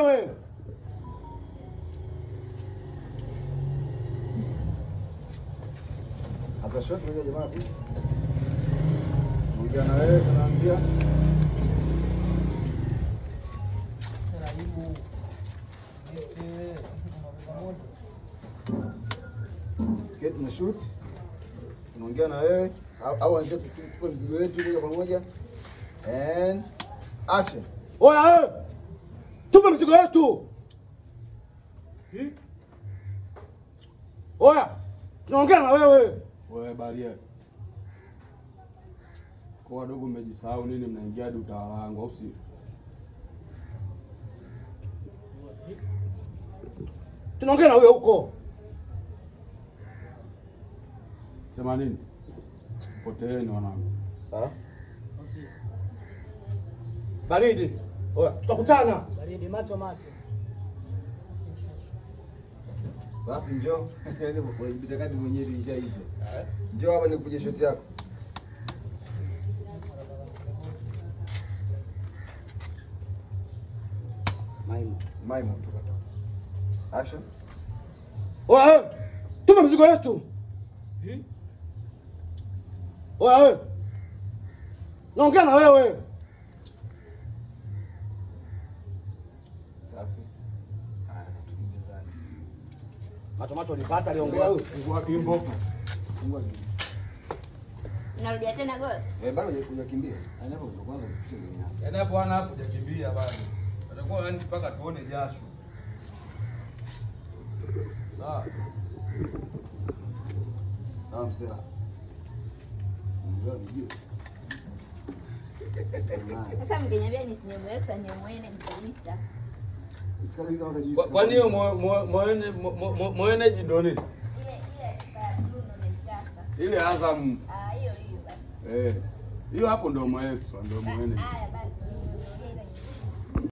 wewe. Hata shot moja jamaa tu. Ongea na wewe tunaambia. Karibu. Keti na shoot. Tunaongea na wewe au anza tuchukue mzigo wetu moja kwa moja. And action. Oya wewe. Tupe mzigo wetu. Oya. Tunaongea na wewe. Wewe baria. Kwa wadogo mmejisahau nini mnaingia hadi utawala wangu au si? Tunaongea na wewe huko. Sema nini? Poteeni wanangu. Baridi. Oya, tutakutana. Baridi macho macho. Safi njoo. Kaende kwa bitakati mwenyewe nje hizo. Njoo hapa nikupige shoti yako. Maimo tu. Action. Oya, tupe mzigo wetu. Oya wewe. Naongea na wewe. Safi. Tumizane. Matomato alipata aliongea huyo. Fungua kimbo. Fungua kimbo. Unarudia tena goli? Bado hujakimbia. Anapo ndo kwanza kupitia goli yako. Yaani hapo ana hapo hujakimbia bado. Atakuwa yani mpaka tuone jasho. Sawa. Sawa msela. Ndio nijue. Sasa mngeniambia nisinyemwe X anyemwene kabisa. Kwani hiyo moene ndo nini? Ile Bruno naitaka. Ile Azam. Hiyo basi. Hiyo hapo ndo moex ndo moene. Haya basi.